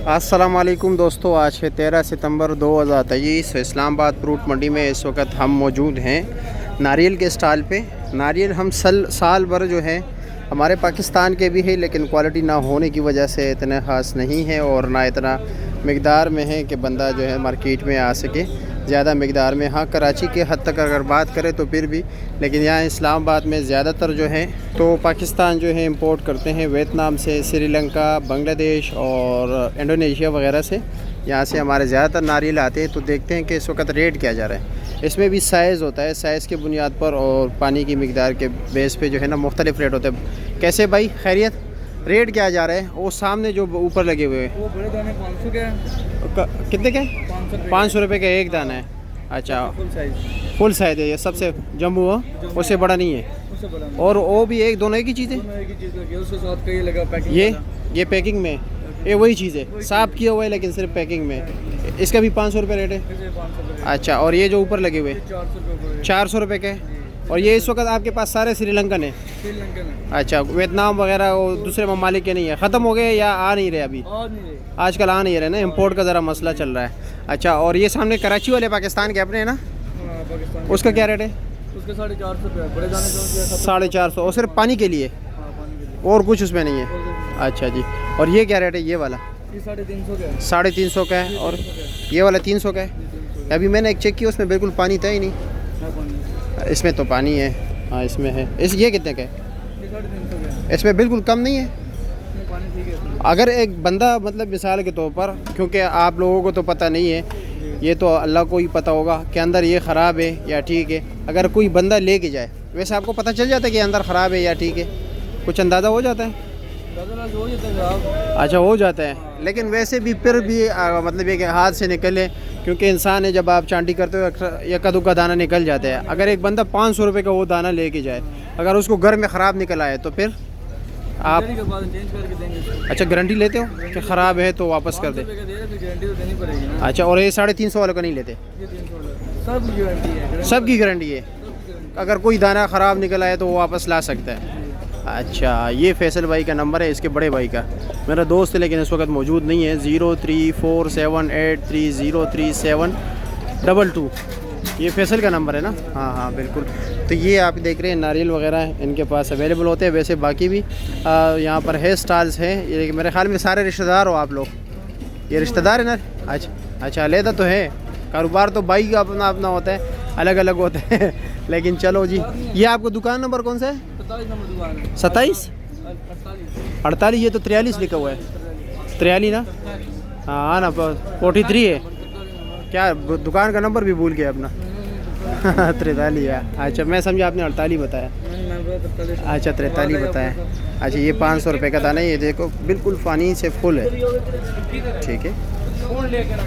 अस्सलाम वालेकुम दोस्तों, आज है 13 सितंबर 2023। इस्लामाबाद फ्रूट मंडी में इस वक्त हम मौजूद हैं नारियल के स्टॉल पे। नारियल हम साल भर जो है हमारे पाकिस्तान के भी है, लेकिन क्वालिटी ना होने की वजह से इतना ख़ास नहीं है और ना इतना मिक़दार में है कि बंदा जो है मार्केट में आ सके ज़्यादा मिक़दार में। हाँ, कराची के हद तक अगर बात करें तो फिर भी, लेकिन यहाँ इस्लामाबाद में ज़्यादातर जो है तो पाकिस्तान जो है इंपोर्ट करते हैं वियतनाम से, श्रीलंका, बांग्लादेश और इंडोनेशिया वगैरह से। यहाँ से हमारे ज़्यादातर नारियल आते हैं। तो देखते हैं कि इस वक्त रेट क्या जा रहा है। इसमें भी साइज़ होता है, साइज़ के बुनियाद पर और पानी की मिक़दार के बेस पे जो है ना मुख्तलिफ़ रेट होते हैं। कैसे भाई, खैरियत? रेट क्या जा रहा है? वो सामने जो ऊपर लगे हुए हैं वो बड़े दाने 500 के हैं। कितने के? 500 रुपये का एक दाना है। अच्छा, फुल साइज़ है ये, सबसे जम्बू हो, उससे बड़ा नहीं है। उससे बड़ा नहीं। और वो भी एक दोनों एक ही चीज़ है। दोनों एक ही चीज़ लगी है, उसके साथ का ये लगा पैकिंग ये पैकिंग में ये वही चीज़ है, साफ़ किया हुआ है लेकिन सिर्फ पैकिंग में। इसका भी 500 रुपये रेट है। 500 रुपये। अच्छा, और ये जो ऊपर लगे हुए 400 रुपये। 400 रुपये के। और ये इस वक्त आपके पास सारे श्रीलंकन है? श्रीलंकन है। अच्छा, वियतनाम वगैरह वो दूसरे ममालिक के नहीं है? ख़त्म हो गए या आ नहीं रहे अभी? और नहीं रहे। आजकल आ नहीं रहे ना, इंपोर्ट का ज़रा मसला चल रहा है। अच्छा, और ये सामने कराची वाले पाकिस्तान के अपने हैं ना, हाँ, पाकिस्तान उसका क्या रेट है? उसके 450 रुपये। बड़े दाने जो हैं 450। और सिर्फ पानी के लिए, हाँ, पानी के लिए। और कुछ उसमें नहीं है? अच्छा जी। और ये क्या रेट है ये वाला? ये 350 का है। 350 का है। और ये वाला 300 का है। अभी मैंने एक चेक किया, उसमें बिल्कुल पानी था ही नहीं। हाँ, पानी। इसमें तो पानी है। हाँ, इसमें है। ये कितने का है? ये 350 का है। इसमें बिल्कुल कम नहीं है। इसमें पानी ठीक है इसमें। अगर एक बंदा, मतलब मिसाल के तौर पर, क्योंकि आप लोगों को तो पता नहीं है, ये तो अल्लाह को ही पता होगा कि अंदर ये ख़राब है या ठीक है। अगर कोई बंदा लेके जाए, वैसे आपको पता चल जाता है कि अंदर ख़राब है या ठीक है? कुछ अंदाज़ा हो जाता है? हो जाता है साहब। अच्छा, हो जाता है। लेकिन वैसे भी फिर भी मतलब ये कि हाथ से निकले, क्योंकि इंसान है, जब आप चांटी करते हो एक दुक्का दाना निकल जाता है। अगर एक बंदा 500 रुपये का वो दाना लेके जाए, अगर उसको घर में ख़राब निकल आए तो फिर आप के बाद चेंज करके देंगे इसको। अच्छा, गारंटी लेते हो कि ख़राब है तो वापस कर दे? 500 रुपये का दे रहे, फिर गारंटी तो देनी पड़ेगी ना। अच्छा, और ये 350 वालों का नहीं लेते? ये 300 रुपये सब गारंटी है। सबकी गारंटी है? अगर कोई दाना ख़राब निकल आए तो वो वापस ला सकता है? अच्छा, ये फैसल भाई का नंबर है, इसके बड़े भाई का। मेरा दोस्त है लेकिन इस वक्त मौजूद नहीं है। 0347830372। ये फैसल का नंबर है ना? हाँ हाँ बिल्कुल। तो ये आप देख रहे हैं नारियल वगैरह इनके पास अवेलेबल होते हैं। वैसे बाकी भी यहाँ पर हेयर स्टाइल्स हैं। ये मेरे ख्याल में सारे रिश्तेदार हो आप लोग? ये रिश्तेदार है ना? अच्छा अच्छा, अलहदा तो है। कारोबार तो भाई का अपना अपना होता है, अलग अलग होते हैं। लेकिन चलो जी, ये आपको दुकान नंबर कौन सा है? 47 नंबर दुकान है। 27? 48? ये तो 43 लिखा हुआ है। 43 ना? हाँ ना, 43 है क्या? दुकान का नंबर भी भूल गया अपना। 43 है। अच्छा, मैं समझा आपने 48 बताया। अच्छा, 43 बताया। अच्छा, ये 500 रुपये का दाना है। ये देखो बिल्कुल पानी से फुल है। ठीक है।